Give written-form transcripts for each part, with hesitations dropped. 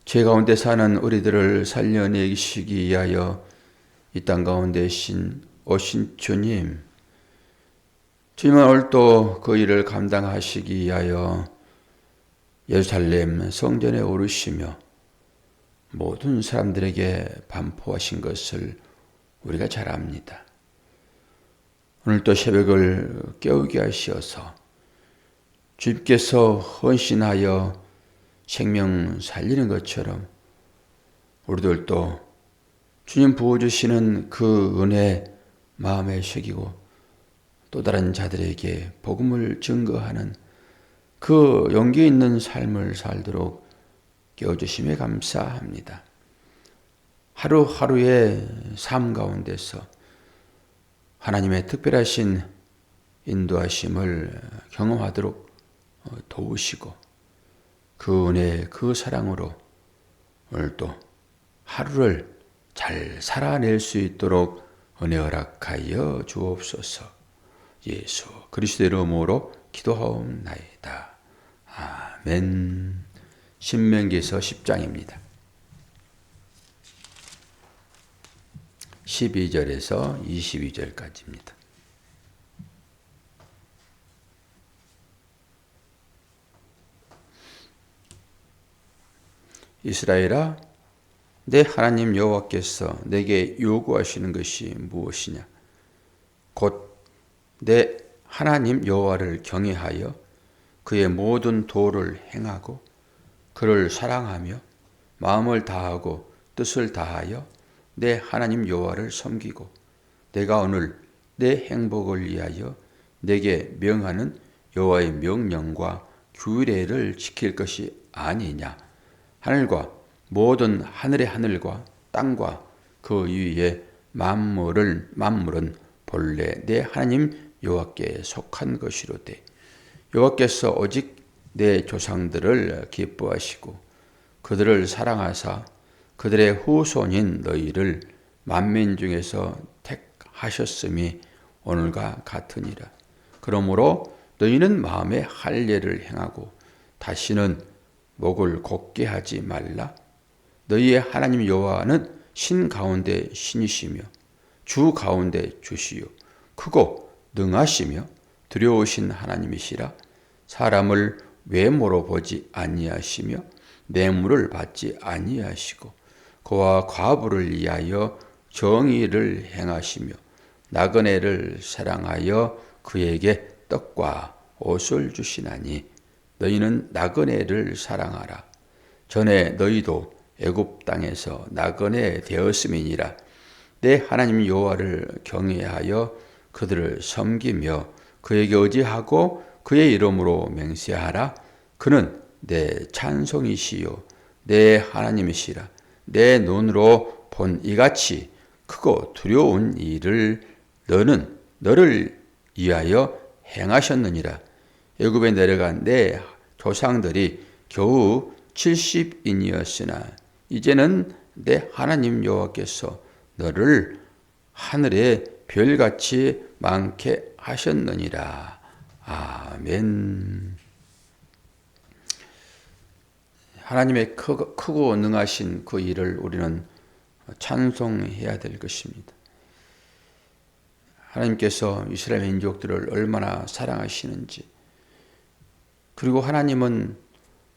죄 가운데 사는 우리들을 살려내시기 위하여 이 땅 가운데 오신 주님, 주님은 오늘 또 그 일을 감당하시기 위하여 예루살렘 성전에 오르시며 모든 사람들에게 반포하신 것을 우리가 잘 압니다. 오늘 또 새벽을 깨우게 하시어서 주님께서 헌신하여 생명 살리는 것처럼 우리들도 주님 부어주시는 그 은혜 마음에 새기고 또 다른 자들에게 복음을 증거하는 그 용기 있는 삶을 살도록 깨워주심에 감사합니다. 하루하루의 삶 가운데서 하나님의 특별하신 인도하심을 경험하도록 도우시고 그 은혜, 그 사랑으로 오늘도 하루를 잘 살아낼 수 있도록 은혜 허락하여 주옵소서. 예수 그리스도의 이름으로 기도하옵나이다. 아멘. 신명기서 10장입니다. 12절에서 22절까지입니다. 이스라엘아, 내 하나님 여호와께서 내게 요구하시는 것이 무엇이냐? 곧 내 하나님 여호와를 경외하여 그의 모든 도를 행하고 그를 사랑하며 마음을 다하고 뜻을 다하여 내 하나님 여호와를 섬기고 내가 오늘 내 행복을 위하여 내게 명하는 여호와의 명령과 규례를 지킬 것이 아니냐? 하늘과 모든 하늘의 하늘과 땅과 그 위에 만물은 본래 내 하나님 여호와께 속한 것이로되 여호와께서 오직 내 조상들을 기뻐하시고 그들을 사랑하사 그들의 후손인 너희를 만민 중에서 택하셨음이 오늘과 같으니라. 그러므로 너희는 마음에 할례를 행하고 다시는 목을 곧게 하지 말라. 너희의 하나님 여호와는 신 가운데 신이시며 주 가운데 주시요 크고 능하시며 두려우신 하나님이시라. 사람을 외모로 보지 아니하시며 뇌물을 받지 아니하시고 그와 과부를 위하여 정의를 행하시며 나그네를 사랑하여 그에게 떡과 옷을 주시나니 너희는 나그네를 사랑하라. 전에 너희도 애굽 땅에서 나그네 되었음이니라. 내 하나님 여호와를 경외하여 그들을 섬기며 그에게 의지하고 그의 이름으로 맹세하라. 그는 내 찬송이시요 내 하나님이시라. 내 눈으로 본 이같이 크고 두려운 일을 너를 위하여 행하셨느니라. 애굽에 내려간 내 조상들이 겨우 70인이었으나 이제는 내 하나님 여호와께서 너를 하늘의 별같이 많게 하셨느니라. 아멘. 하나님의 크고 능하신 그 일을 우리는 찬송해야 될 것입니다. 하나님께서 이스라엘 민족들을 얼마나 사랑하시는지, 그리고 하나님은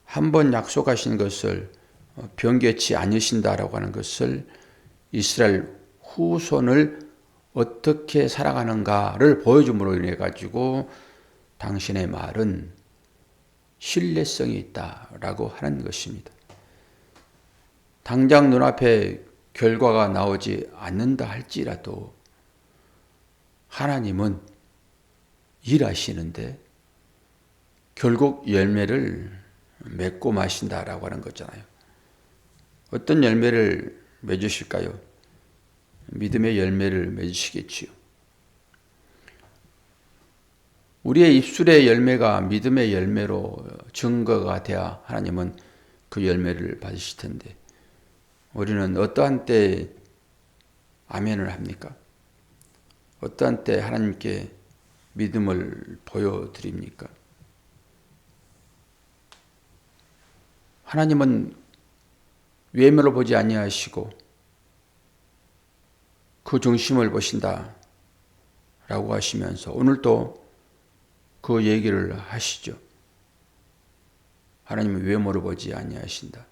한 번 약속하신 것을 변개치 않으신다라고 하는 것을 이스라엘 후손을 어떻게 살아가는가를 보여줌으로 인해 가지고 당신의 말은 신뢰성이 있다라고 하는 것입니다. 당장 눈앞에 결과가 나오지 않는다 할지라도 하나님은 일하시는데 결국 열매를 맺고 마신다라고 하는 거잖아요. 어떤 열매를 맺으실까요? 믿음의 열매를 맺으시겠지요. 우리의 입술의 열매가 믿음의 열매로 증거가 돼야 하나님은 그 열매를 받으실 텐데 우리는 어떠한 때에 아멘을 합니까? 어떠한 때 하나님께 믿음을 보여드립니까? 하나님은 외모를 보지 아니하시고 그 중심을 보신다 라고 하시면서 오늘도 그 얘기를 하시죠. 하나님은 외모를 보지 아니하신다.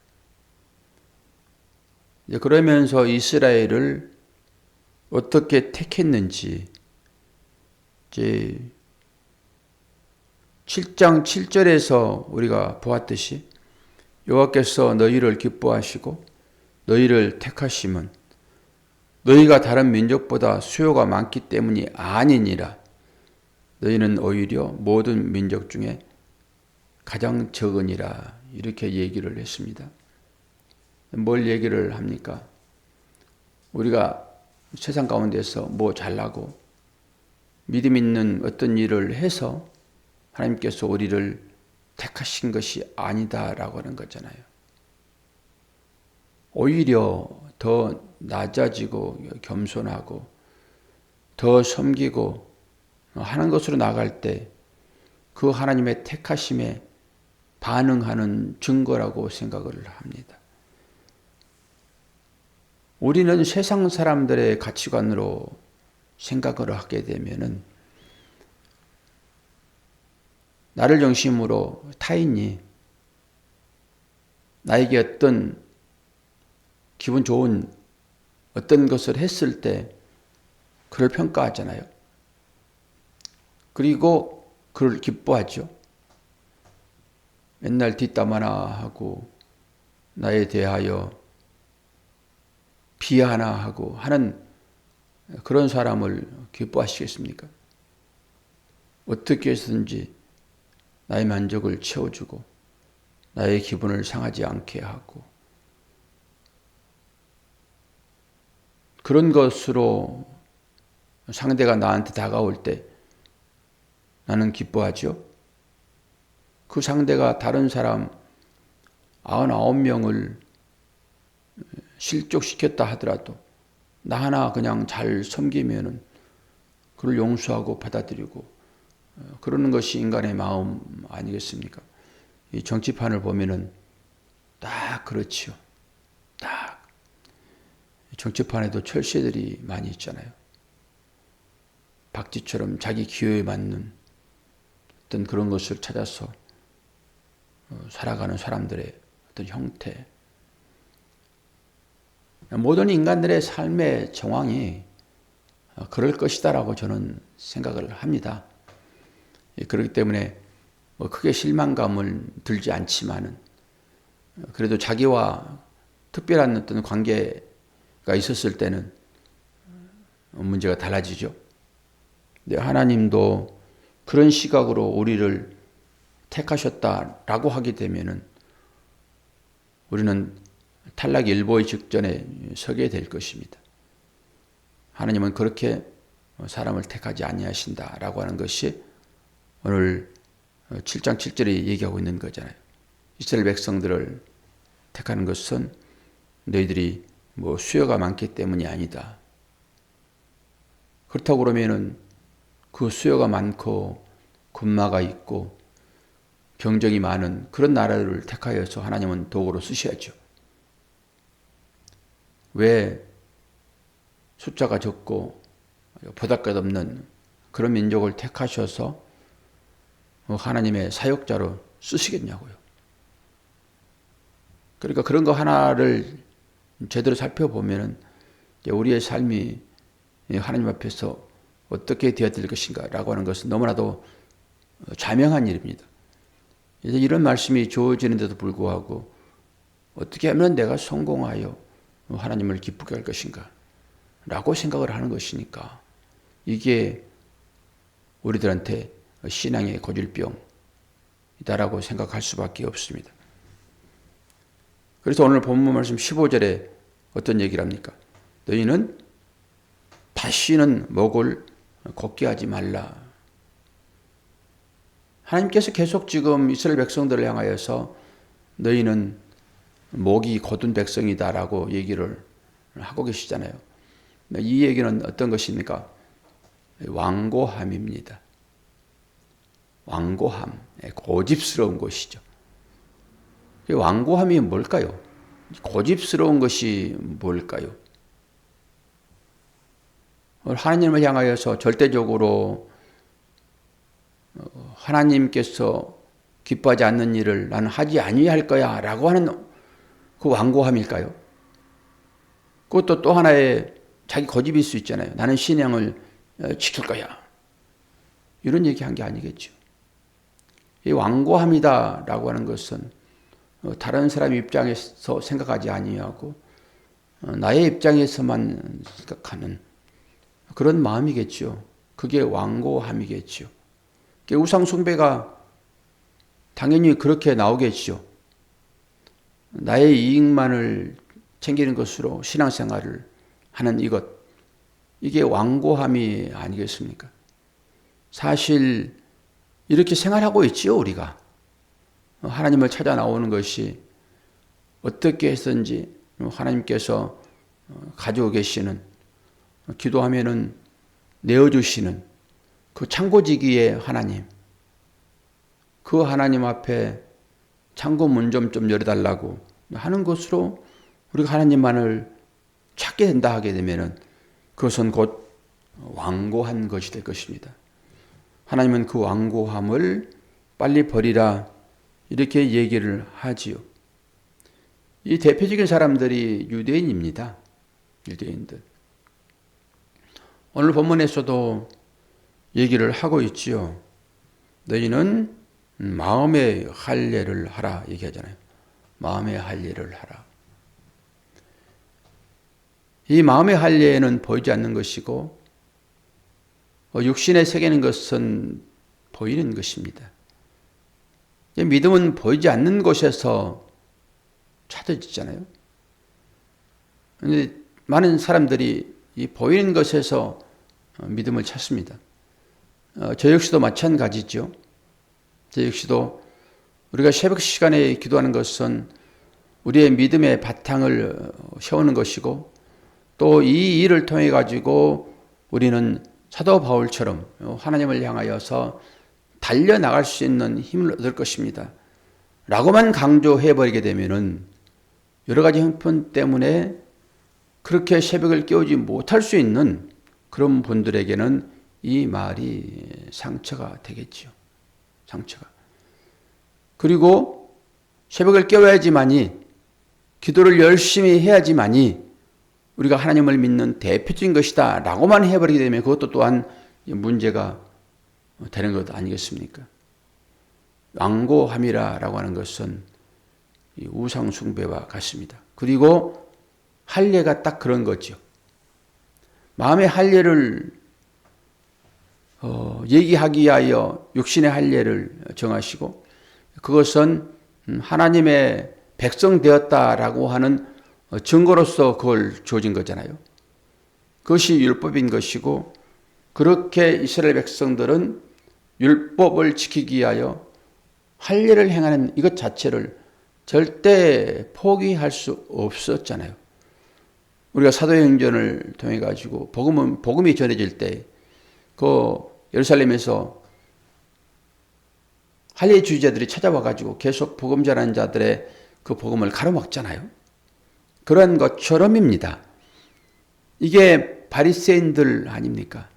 그러면서 이스라엘을 어떻게 택했는지 이제 7장 7절에서 우리가 보았듯이 여호와께서 너희를 기뻐하시고 너희를 택하심은 너희가 다른 민족보다 수요가 많기 때문이 아니니라. 너희는 오히려 모든 민족 중에 가장 적으니라. 이렇게 얘기를 했습니다. 뭘 얘기를 합니까? 우리가 세상 가운데서 뭐 잘나고 믿음 있는 어떤 일을 해서 하나님께서 우리를 택하신 것이 아니다라고 하는 거잖아요. 오히려 더 낮아지고 겸손하고 더 섬기고 하는 것으로 나갈 때 그 하나님의 택하심에 반응하는 증거라고 생각을 합니다. 우리는 세상 사람들의 가치관으로 생각을 하게 되면은 나를 중심으로 타인이 나에게 어떤 기분 좋은 어떤 것을 했을 때 그를 평가하잖아요. 그리고 그를 기뻐하죠. 맨날 뒷담화나 하고 나에 대하여 비하나 하고 하는 그런 사람을 기뻐하시겠습니까? 어떻게 해서든지 나의 만족을 채워주고 나의 기분을 상하지 않게 하고 그런 것으로 상대가 나한테 다가올 때 나는 기뻐하죠. 그 상대가 다른 사람 99명을 실족시켰다 하더라도 나 하나 그냥 잘 섬기면은 그를 용서하고 받아들이고 그러는 것이 인간의 마음 아니겠습니까? 이 정치판을 보면은 딱 그렇지요. 딱 정치판에도 철새들이 많이 있잖아요. 박쥐처럼 자기 기호에 맞는 어떤 그런 것을 찾아서 살아가는 사람들의 어떤 형태. 모든 인간들의 삶의 정황이 그럴 것이다라고 저는 생각을 합니다. 그렇기 때문에 크게 실망감을 들지 않지만은 그래도 자기와 특별한 어떤 관계가 있었을 때는 문제가 달라지죠. 근데 하나님도 그런 시각으로 우리를 택하셨다라고 하게 되면은 우리는 탈락 일보의 직전에 서게 될 것입니다. 하나님은 그렇게 사람을 택하지 아니하신다라고 하는 것이 오늘 7장 7절에 얘기하고 있는 거잖아요. 이스라엘 백성들을 택하는 것은 너희들이 뭐 수요가 많기 때문이 아니다. 그렇다고 그러면은 그 수요가 많고 군마가 있고 병정이 많은 그런 나라를 택하여서 하나님은 도구로 쓰셔야죠. 왜 숫자가 적고 보잘것없는 그런 민족을 택하셔서 하나님의 사역자로 쓰시겠냐고요. 그러니까 그런 거 하나를 제대로 살펴보면 우리의 삶이 하나님 앞에서 어떻게 되어야 될 것인가 라고 하는 것은 너무나도 자명한 일입니다. 이런 말씀이 주어지는데도 불구하고 어떻게 하면 내가 성공하여 하나님을 기쁘게 할 것인가 라고 생각을 하는 것이니까 이게 우리들한테 신앙의 고질병이다라고 생각할 수밖에 없습니다. 그래서 오늘 본문 말씀 15절에 어떤 얘기를 합니까? 너희는 다시는 목을 곱게 하지 말라. 하나님께서 계속 지금 이스라엘 백성들을 향하여서 너희는 목이 곧은 백성이다라고 얘기를 하고 계시잖아요. 이 얘기는 어떤 것입니까? 완고함입니다. 완고함, 고집스러운 것이죠. 완고함이 뭘까요? 고집스러운 것이 뭘까요? 하나님을 향하여서 절대적으로 하나님께서 기뻐하지 않는 일을 나는 하지 아니할 거야 라고 하는 그 완고함일까요? 그것도 또 하나의 자기 고집일 수 있잖아요. 나는 신앙을 지킬 거야. 이런 얘기한 게 아니겠죠. 이 완고함이다라고 하는 것은 다른 사람 입장에서 생각하지 아니하고 나의 입장에서만 생각하는 그런 마음이겠죠. 그게 완고함이겠죠. 우상 숭배가 당연히 그렇게 나오겠죠. 나의 이익만을 챙기는 것으로 신앙생활을 하는 이게 완고함이 아니겠습니까? 사실 이렇게 생활하고 있지요, 우리가. 하나님을 찾아 나오는 것이 어떻게 해서든지 하나님께서 가지고 계시는, 기도하면은 내어주시는 그 창고지기의 하나님, 그 하나님 앞에 창고 문 좀 열어달라고 하는 것으로 우리가 하나님만을 찾게 된다 하게 되면은 그것은 곧 완고한 것이 될 것입니다. 하나님은 그 완고함을 빨리 버리라 이렇게 얘기를 하지요. 이 대표적인 사람들이 유대인입니다. 유대인들. 오늘 본문에서도 얘기를 하고 있지요. 너희는 마음의 할례를 하라 얘기하잖아요. 마음의 할례를 하라. 이 마음의 할례는 보이지 않는 것이고 육신에 새기는 것은 보이는 것입니다. 믿음은 보이지 않는 곳에서 찾아지잖아요. 그런데 많은 사람들이 이 보이는 것에서 믿음을 찾습니다. 저 역시도 마찬가지죠. 저 역시도 우리가 새벽 시간에 기도하는 것은 우리의 믿음의 바탕을 세우는 것이고 또 이 일을 통해 가지고 우리는 사도 바울처럼 하나님을 향하여서 달려나갈 수 있는 힘을 얻을 것입니다. 라고만 강조해버리게 되면은 여러 가지 형편 때문에 그렇게 새벽을 깨우지 못할 수 있는 그런 분들에게는 이 말이 상처가 되겠죠. 상처가. 그리고 새벽을 깨워야지만이 기도를 열심히 해야지만이 우리가 하나님을 믿는 대표적인 것이다 라고만 해버리게 되면 그것도 또한 문제가 되는 것 아니겠습니까? 완고함이라고 하는 것은 우상 숭배와 같습니다. 그리고 할례가 딱 그런 거죠. 마음의 할례를 얘기하기 위하여 육신의 할례를 정하시고 그것은 하나님의 백성 되었다라고 하는 증거로서 그걸 주어진 거잖아요. 그것이 율법인 것이고 그렇게 이스라엘 백성들은 율법을 지키기 위하여 할례를 행하는 이것 자체를 절대 포기할 수 없었잖아요. 우리가 사도행전을 통해 가지고 복음이 전해질 때 그 예루살렘에서 할례주의자들이 찾아와 가지고 계속 복음 전하는 자들의 그 복음을 가로막잖아요. 그런 것처럼입니다. 이게 바리새인들 아닙니까?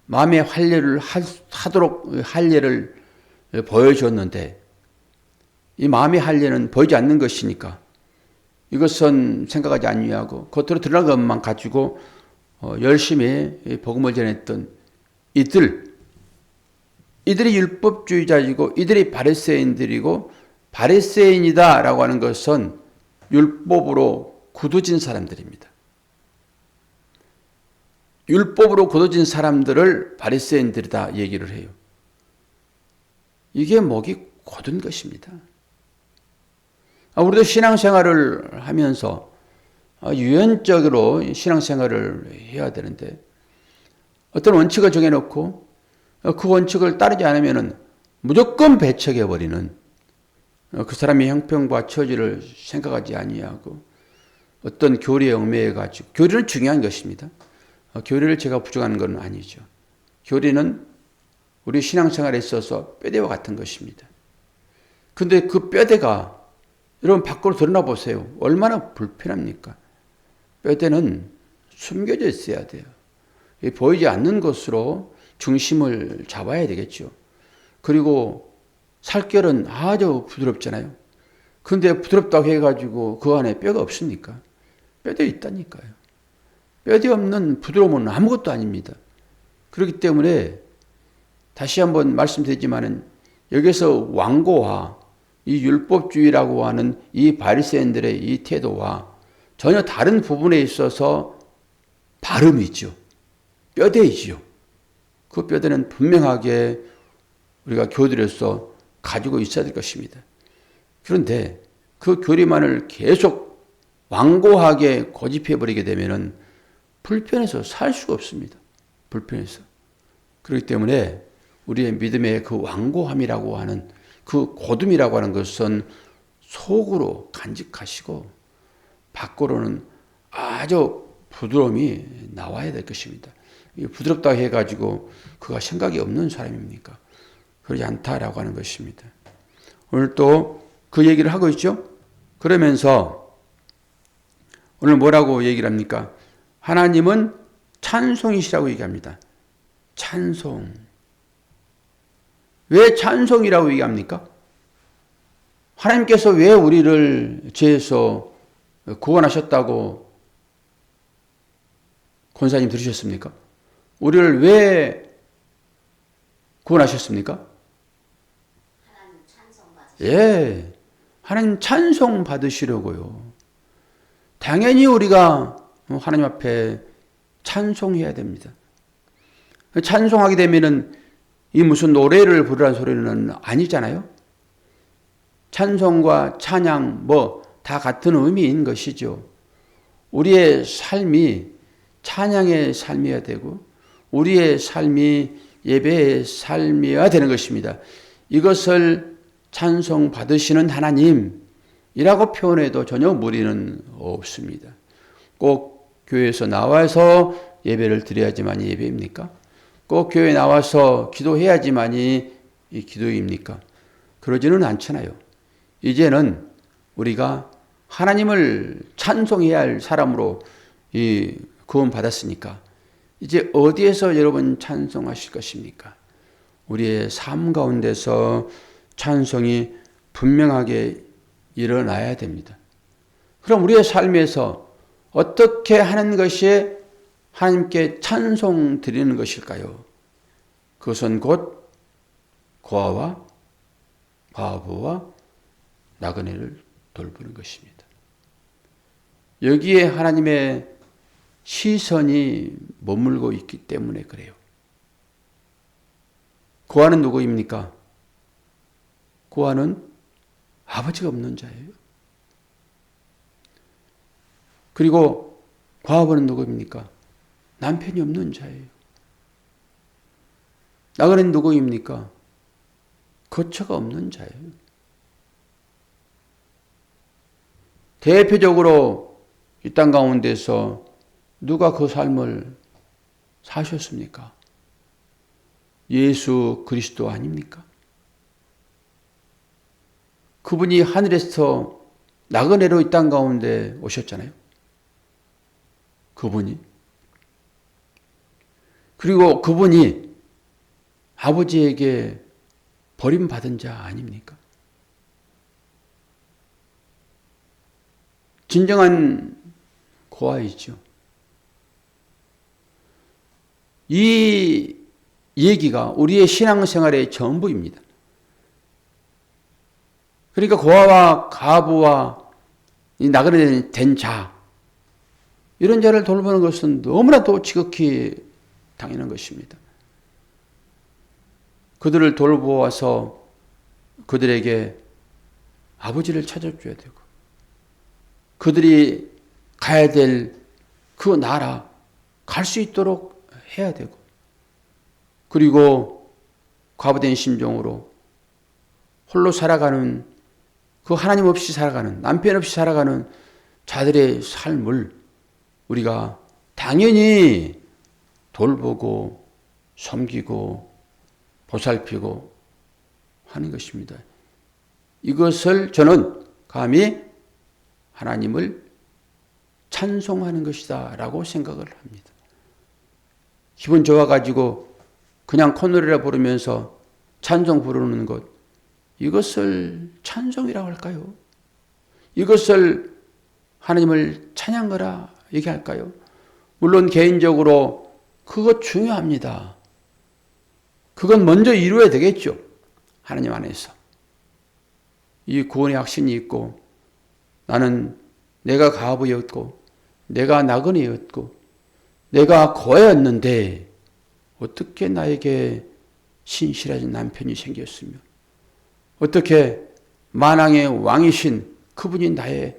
마음의 할례를 하도록 할례를 보여줬는데 이 마음의 할례는 보이지 않는 것이니까 이것은 생각하지 아니하고 겉으로 드러난 것만 가지고 열심히 복음을 전했던 이들이 율법주의자이고 이들이 바리새인들이고 바리새인이다라고 하는 것은 율법으로 굳어진 사람들입니다. 율법으로 굳어진 사람들을 바리새인들이다 얘기를 해요. 이게 목이 곧은 것입니다. 우리도 신앙생활을 하면서 유연적으로 신앙생활을 해야 되는데 어떤 원칙을 정해놓고 그 원칙을 따르지 않으면 무조건 배척해버리는 그 사람의 형편과 처지를 생각하지 아니하고 어떤 교리에 얽매여가지고 교리는 중요한 것입니다. 교리를 제가 부정하는 건 아니죠. 교리는 우리 신앙생활에 있어서 뼈대와 같은 것입니다. 근데 그 뼈대가 여러분 밖으로 드러나 보세요. 얼마나 불편합니까? 뼈대는 숨겨져 있어야 돼요. 보이지 않는 것으로 중심을 잡아야 되겠죠. 그리고 살결은 아주 부드럽잖아요. 근데 부드럽다고 해가지고 그 안에 뼈가 없습니까? 뼈대 있다니까요. 뼈대 없는 부드러움은 아무것도 아닙니다. 그렇기 때문에 다시 한번 말씀드리지만은 여기서 완고와 이 율법주의라고 하는 이 바리새인들의 이 태도와 전혀 다른 부분에 있어서 발음이죠. 뼈대이지요. 그 뼈대는 분명하게 우리가 교들여서 가지고 있어야 될 것입니다. 그런데 그 교리만을 계속 완고하게 고집해버리게 되면은 불편해서 살 수가 없습니다. 불편해서. 그렇기 때문에 우리의 믿음의 그 완고함이라고 하는 그 고듬이라고 하는 것은 속으로 간직하시고 밖으로는 아주 부드러움이 나와야 될 것입니다. 부드럽다고 해가지고 그가 생각이 없는 사람입니까? 그러지 않다라고 하는 것입니다. 오늘 또 그 얘기를 하고 있죠. 그러면서 오늘 뭐라고 얘기를 합니까? 하나님은 찬송이시라고 얘기합니다. 찬송. 왜 찬송이라고 얘기합니까? 하나님께서 왜 우리를 죄에서 구원하셨다고 권사님 들으셨습니까? 우리를 왜 구원하셨습니까? 하나님 찬송 받으시고. 예. 하나님 찬송 받으시려고요. 당연히 우리가 하나님 앞에 찬송해야 됩니다. 찬송하게 되면은 이 무슨 노래를 부르라는 소리는 아니잖아요. 찬송과 찬양 뭐 다 같은 의미인 것이죠. 우리의 삶이 찬양의 삶이어야 되고 우리의 삶이 예배의 삶이어야 되는 것입니다. 이것을 찬송 받으시는 하나님이라고 표현해도 전혀 무리는 없습니다. 꼭 교회에서 나와서 예배를 드려야지만이 예배입니까? 꼭 교회에 나와서 기도해야지만이 이 기도입니까? 그러지는 않잖아요. 이제는 우리가 하나님을 찬송해야 할 사람으로 이 구원 받았으니까 이제 어디에서 여러분 찬송하실 것입니까? 우리의 삶 가운데서 찬송이 분명하게 일어나야 됩니다. 그럼 우리의 삶에서 어떻게 하는 것이 하나님께 찬송 드리는 것일까요? 그것은 곧 고아와 과부와 나그네를 돌보는 것입니다. 여기에 하나님의 시선이 머물고 있기 때문에 그래요. 고아는 누구입니까? 고아는 아버지가 없는 자예요. 그리고 과부는 누구입니까? 남편이 없는 자예요. 나그네는 누구입니까? 거처가 없는 자예요. 대표적으로 이 땅 가운데서 누가 그 삶을 사셨습니까? 예수 그리스도 아닙니까? 그분이 하늘에서 나그네로 이 땅 가운데 오셨잖아요. 그분이. 그리고 그분이 아버지에게 버림받은 자 아닙니까? 진정한 고아이죠. 이 얘기가 우리의 신앙생활의 전부입니다. 그러니까 고아와 과부와 이 나그네 된 자, 이런 자를 돌보는 것은 너무나도 지극히 당연한 것입니다. 그들을 돌보아서 그들에게 아버지를 찾아줘야 되고 그들이 가야 될 그 나라 갈 수 있도록 해야 되고 그리고 과부된 심정으로 홀로 살아가는 그 하나님 없이 살아가는 남편 없이 살아가는 자들의 삶을 우리가 당연히 돌보고 섬기고 보살피고 하는 것입니다. 이것을 저는 감히 하나님을 찬송하는 것이다 라고 생각을 합니다. 기분 좋아가지고 그냥 콧노래라 부르면서 찬송 부르는 것, 이것을 찬송이라고 할까요? 이것을 하나님을 찬양하라 얘기할까요? 물론 개인적으로 그것 중요합니다. 그건 먼저 이루어야 되겠죠. 하나님 안에서. 이 구원의 확신이 있고 나는 내가 과부였고 내가 나그네였고 내가 고아였는데 어떻게 나에게 신실하신 남편이 생겼으며 어떻게 만왕의 왕이신 그분이 나의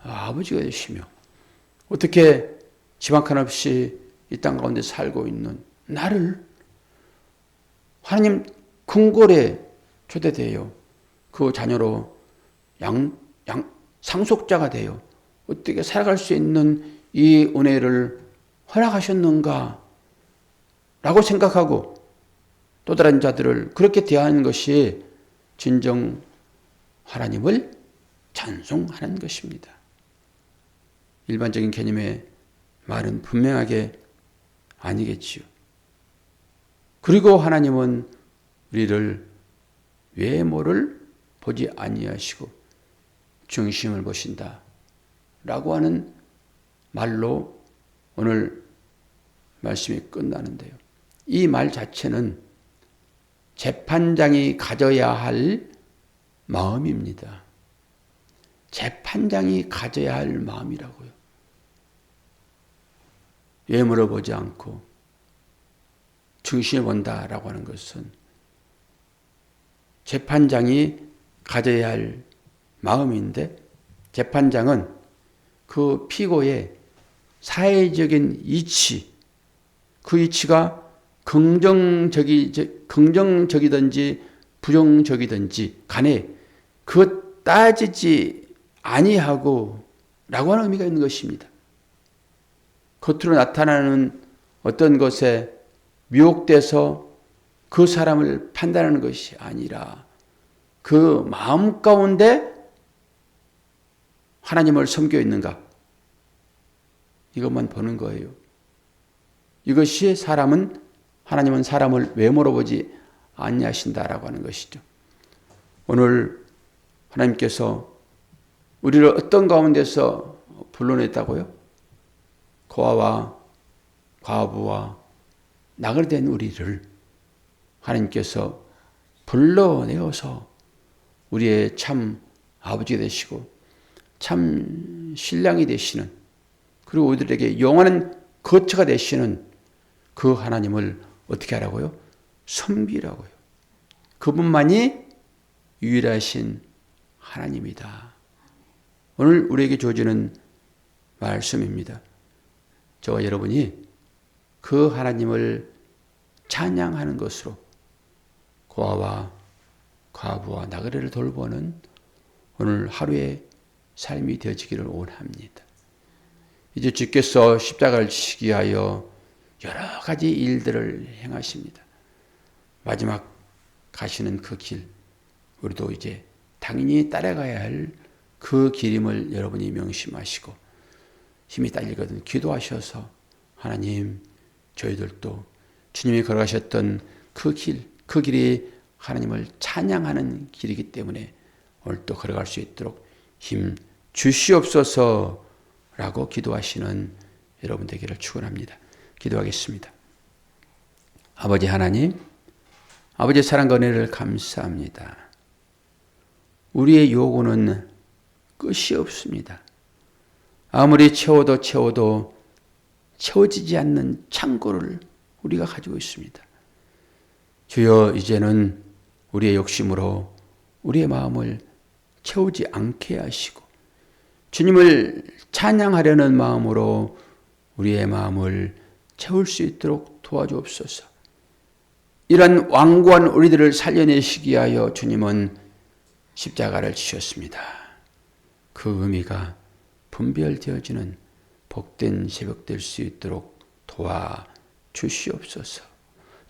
아버지가 되시며 어떻게 집 한 칸 없이 이 땅 가운데 살고 있는 나를 하나님 궁궐에 초대되어 그 자녀로 상속자가 되어 어떻게 살아갈 수 있는 이 은혜를 허락하셨는가 라고 생각하고 또 다른 자들을 그렇게 대하는 것이 진정 하나님을 찬송하는 것입니다. 일반적인 개념의 말은 분명하게 아니겠지요. 그리고 하나님은 우리를 외모를 보지 아니하시고 중심을 보신다 라고 하는 말로 오늘 말씀이 끝나는데요. 이 말 자체는 재판장이 가져야 할 마음입니다. 재판장이 가져야 할 마음이라고요. 외모를 보지 않고 중심을 본다라고 하는 것은 재판장이 가져야 할 마음인데 재판장은 그 피고의 사회적인 이치, 그 이치가 긍정적이든지 부정적이든지 간에 그것 따지지 아니하고 라고 하는 의미가 있는 것입니다. 겉으로 나타나는 어떤 것에 미혹돼서 그 사람을 판단하는 것이 아니라 그 마음 가운데 하나님을 섬겨 있는가 이것만 보는 거예요. 이것이 하나님은 사람을 외모로 보지 아니하신다라고 하는 것이죠. 오늘 하나님께서 우리를 어떤 가운데서 불러냈다고요? 고아와 과부와 나그네된 우리를 하나님께서 불러내어서 우리의 참 아버지가 되시고 참 신랑이 되시는 그리고 우리들에게 영원한 거처가 되시는 그 하나님을 어떻게 하라고요? 섬기라고요. 그분만이 유일하신 하나님이다. 오늘 우리에게 주어지는 말씀입니다. 저와 여러분이 그 하나님을 찬양하는 것으로 고아와 과부와 나그네를 돌보는 오늘 하루의 삶이 되어지기를 원합니다. 이제 주께서 십자가를 지시기 위하여 여러 가지 일들을 행하십니다. 마지막 가시는 그 길, 우리도 이제 당연히 따라가야 할 그 길임을 여러분이 명심하시고 힘이 딸리거든 기도하셔서 하나님 저희들도 주님이 걸어가셨던 그 길이 하나님을 찬양하는 길이기 때문에 오늘 또 걸어갈 수 있도록 힘 주시옵소서 라고 기도하시는 여러분 되기를 축원합니다. 기도하겠습니다. 아버지 하나님, 아버지의 사랑과 은혜를 감사합니다. 우리의 요구는 끝이 없습니다. 아무리 채워도 채워지지 않는 창고를 우리가 가지고 있습니다. 주여 이제는 우리의 욕심으로 우리의 마음을 채우지 않게 하시고 주님을 찬양하려는 마음으로 우리의 마음을 채울 수 있도록 도와주옵소서. 이런 완고한 우리들을 살려내시기 위하여 주님은 십자가를 지셨습니다. 그 의미가 분별되어지는 복된 새벽 될 수 있도록 도와주시옵소서.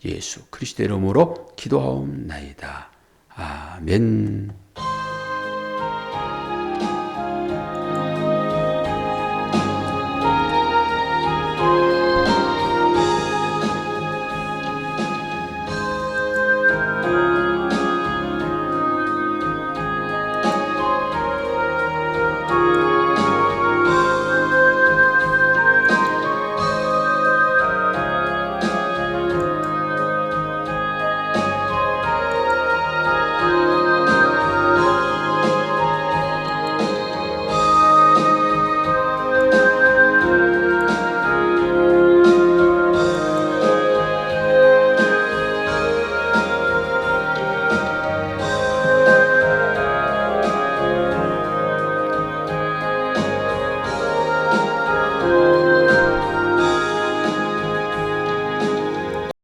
예수 그리스도의 이름으로 기도하옵나이다. 아멘.